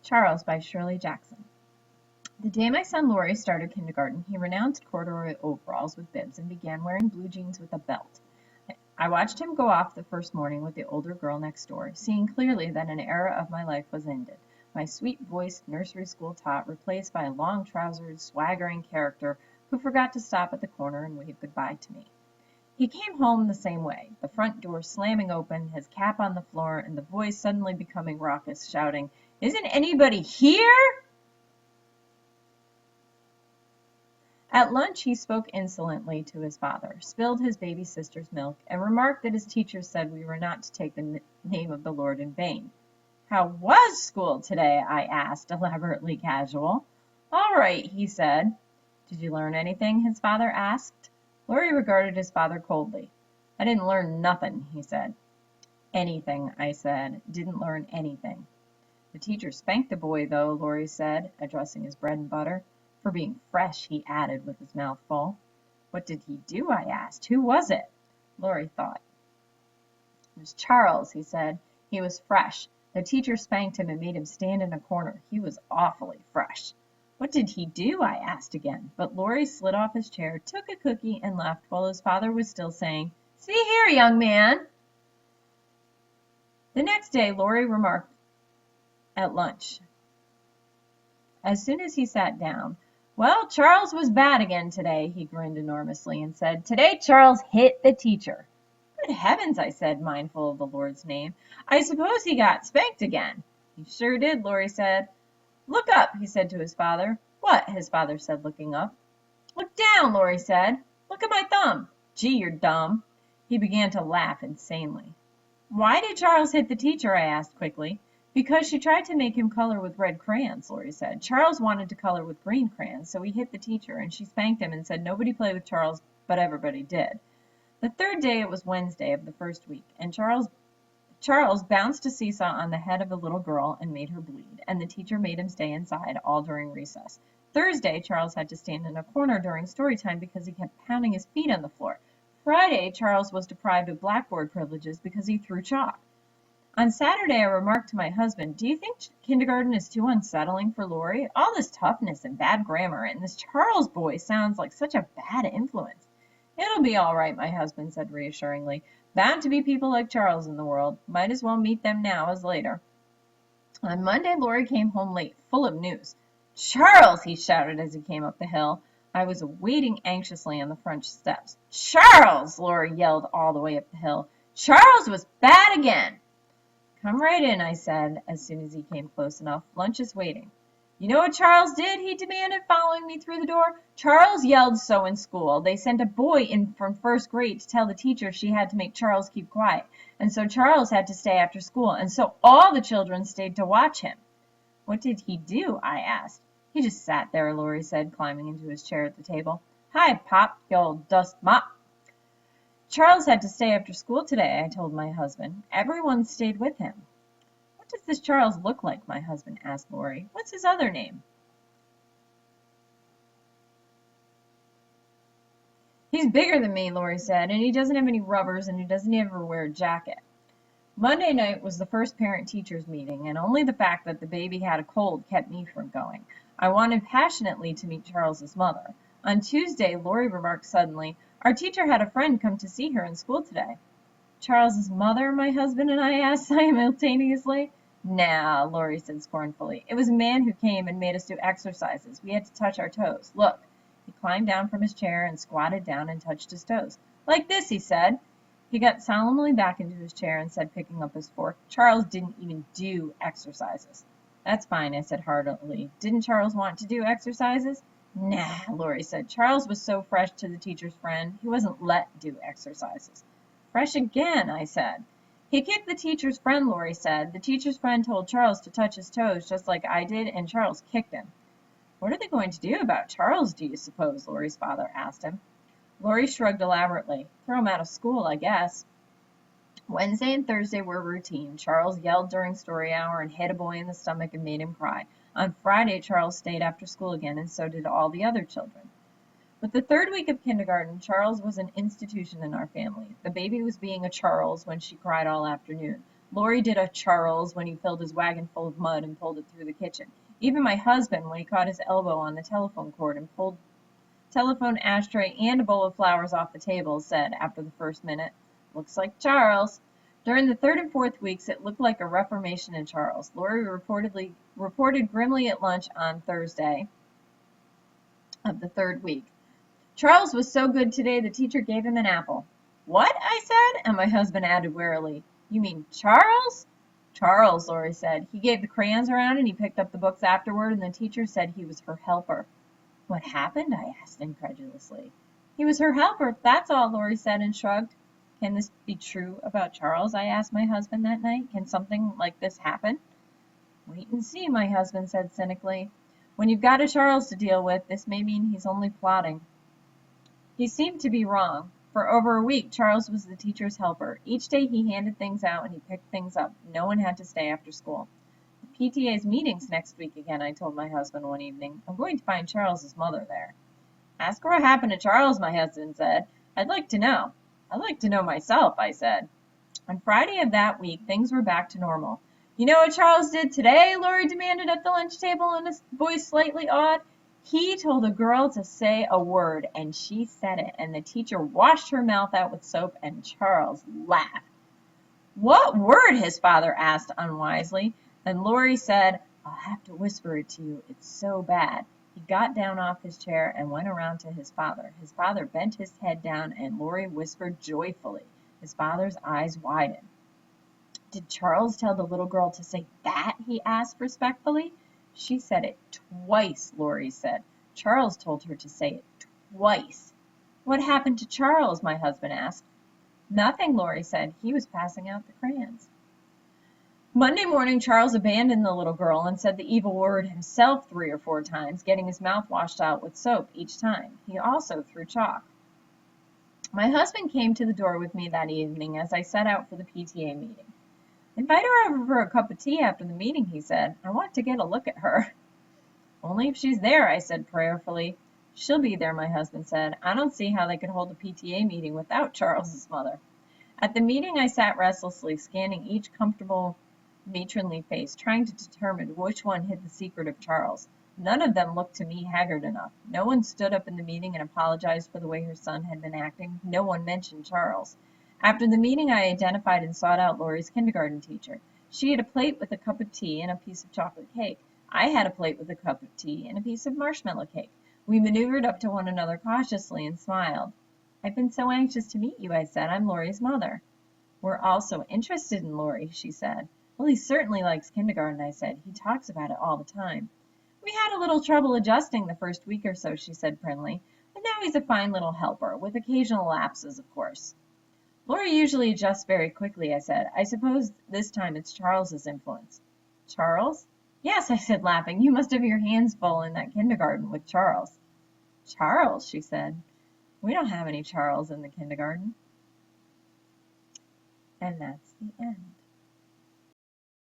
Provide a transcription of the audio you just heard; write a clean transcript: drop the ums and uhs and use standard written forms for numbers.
Charles by Shirley Jackson. The day my son Laurie started kindergarten, he renounced corduroy overalls with bibs and began wearing blue jeans with a belt. I watched him go off the first morning with the older girl next door, seeing clearly that an era of my life was ended. My sweet-voiced nursery school tot replaced by a long-trousered, swaggering character who forgot to stop at the corner and wave goodbye to me. He came home the same way, the front door slamming open, his cap on the floor, and the voice suddenly becoming raucous, shouting, "Isn't anybody here?" At lunch he spoke insolently to his father, spilled his baby sister's milk, and remarked that his teachers said we were not to take the name of the Lord in vain. "How was school today?" I asked, elaborately casual. "All right," he said. "Did you learn anything?" his father asked. Laurie regarded his father coldly. "I didn't learn nothing," he said. "Anything," I said. "Didn't learn anything." "The teacher spanked the boy, though," Laurie said, addressing his bread and butter. "For being fresh," he added with his mouth full. "What did he do?" I asked. "Who was it?" Laurie thought. "It was Charles," he said. "He was fresh. The teacher spanked him and made him stand in a corner. He was awfully fresh." "What did he do?" I asked again, but Laurie slid off his chair, took a cookie, and left while his father was still saying, "See here, young man." The next day Laurie remarked at lunch, as soon as he sat down, "Well, Charles was bad again today." He grinned enormously and said, "Today Charles hit the teacher." "Good heavens," I said, mindful of the Lord's name. "I suppose he got spanked again." "He sure did," Laurie said. "Look up," he said to his father. "What?" his father said, looking up. "Look down," Laurie said. "Look at my thumb." "Gee, you're dumb." He began to laugh insanely. "Why did Charles hit the teacher?" I asked quickly. "Because she tried to make him color with red crayons," Laurie said. "Charles wanted to color with green crayons, so he hit the teacher, and she spanked him and said nobody play with Charles, but everybody did." The third day, it was Wednesday of the first week, and Charles bounced a seesaw on the head of a little girl and made her bleed, and the teacher made him stay inside all during recess. Thursday, Charles had to stand in a corner during story time because he kept pounding his feet on the floor. Friday, Charles was deprived of blackboard privileges because he threw chalk. On Saturday, I remarked to my husband, "Do you think kindergarten is too unsettling for Laurie? All this toughness and bad grammar, and this Charles boy sounds like such a bad influence." "It'll be all right," my husband said reassuringly. "Bound to be people like Charles in the world. Might as well meet them now as later." On Monday, Laurie came home late, full of news. "Charles!" he shouted as he came up the hill. I was waiting anxiously on the front steps. "Charles!" Laurie yelled all the way up the hill. "Charles was bad again." "Come right in," I said as soon as he came close enough. "Lunch is waiting." "You know what Charles did?" he demanded, following me through the door. "Charles yelled so in school. They sent a boy in from first grade to tell the teacher she had to make Charles keep quiet. And so Charles had to stay after school. And so all the children stayed to watch him." "What did he do?" I asked. "He just sat there," Laurie said, climbing into his chair at the table. "Hi, Pop, you old dust mop." "Charles had to stay after school today," I told my husband. "Everyone stayed with him." "What does this Charles look like?" my husband asked Laurie. "What's his other name?" "He's bigger than me," Laurie said, "and he doesn't have any rubbers, and he doesn't ever wear a jacket." Monday night was the first parent-teachers meeting, and only the fact that the baby had a cold kept me from going. I wanted passionately to meet Charles's mother. On Tuesday, Laurie remarked suddenly, "Our teacher had a friend come to see her in school today." "Charles's mother?" my husband and I asked simultaneously. "Nah," Laurie said scornfully. "It was a man who came and made us do exercises. We had to touch our toes. Look." He climbed down from his chair and squatted down and touched his toes. "Like this," he said. He got solemnly back into his chair and said, picking up his fork, "Charles didn't even do exercises." "That's fine," I said heartily. "Didn't Charles want to do exercises?" "Nah," Laurie said. "Charles was so fresh to the teacher's friend, he wasn't let do exercises." "Fresh again," I said. "He kicked the teacher's friend," Laurie said. "The teacher's friend told Charles to touch his toes just like I did, and Charles kicked him." "What are they going to do about Charles, do you suppose?" Laurie's father asked him. Laurie shrugged elaborately. "Throw him out of school, I guess." Wednesday and Thursday were routine. Charles yelled during story hour and hit a boy in the stomach and made him cry. On Friday, Charles stayed after school again, and so did all the other children. With the third week of kindergarten, Charles was an institution in our family. The baby was being a Charles when she cried all afternoon. Lori did a Charles when he filled his wagon full of mud and pulled it through the kitchen. Even my husband when he caught his elbow on the telephone cord and pulled telephone ashtray and a bowl of flowers off the table, said after the first minute, "Looks like Charles." During the third and fourth weeks, it looked like a reformation in Charles. Lori reported grimly at lunch on Thursday of the third week. "Charles was so good today, the teacher gave him an apple." "What?" I said, and my husband added wearily, "You mean Charles?" "Charles," Lori said. "He gave the crayons around and he picked up the books afterward, and the teacher said he was her helper." "What happened?" I asked incredulously. "He was her helper, that's all," Lori said and shrugged. "Can this be true about Charles?" I asked my husband that night. "Can something like this happen?" "Wait and see," my husband said cynically. "When you've got a Charles to deal with, this may mean he's only plotting." He seemed to be wrong. For over a week, Charles was the teacher's helper. Each day he handed things out and he picked things up. No one had to stay after school. "The PTA's meeting's next week again," I told my husband one evening. "I'm going to find Charles's mother there." "Ask her what happened to Charles," my husband said. "I'd like to know." "I'd like to know myself," I said. On Friday of that week, things were back to normal. "You know what Charles did today?" Lori demanded at the lunch table in a voice slightly awed. "He told a girl to say a word, and she said it, and the teacher washed her mouth out with soap, and Charles laughed." "What word?" his father asked unwisely. Then Lori said, "I'll have to whisper it to you. It's so bad." He got down off his chair and went around to his father. His father bent his head down, and Lori whispered joyfully. His father's eyes widened. "Did Charles tell the little girl to say that?" he asked respectfully. "She said it twice," Lori said. "Charles told her to say it twice." "What happened to Charles?" my husband asked. "Nothing," Lori said. "He was passing out the crayons." Monday morning, Charles abandoned the little girl and said the evil word himself 3 or 4 times, getting his mouth washed out with soap each time. He also threw chalk. My husband came to the door with me that evening as I set out for the PTA meeting. "Invite her over for a cup of tea after the meeting," he said. "I want to get a look at her." "Only if she's there," I said prayerfully. "She'll be there," my husband said. "I don't see how they could hold a PTA meeting without Charles's mother." At the meeting, I sat restlessly, scanning each comfortable, matronly face, trying to determine which one hid the secret of Charles. None of them looked to me haggard enough. No one stood up in the meeting and apologized for the way her son had been acting. No one mentioned Charles. After the meeting, I identified and sought out Lori's kindergarten teacher. She had a plate with a cup of tea and a piece of chocolate cake. I had a plate with a cup of tea and a piece of marshmallow cake. We maneuvered up to one another cautiously and smiled. "I've been so anxious to meet you," I said. "I'm Lori's mother." "We're all so interested in Lori," she said. "Well, he certainly likes kindergarten," I said. "He talks about it all the time." "We had a little trouble adjusting the first week or so," she said primly. "But now he's a fine little helper, with occasional lapses, of course." "Lori usually adjusts very quickly," I said. "I suppose this time it's Charles's influence." "Charles?" "Yes," I said, laughing. "You must have your hands full in that kindergarten with Charles." "Charles?" she said. "We don't have any Charles in the kindergarten." And that's the end.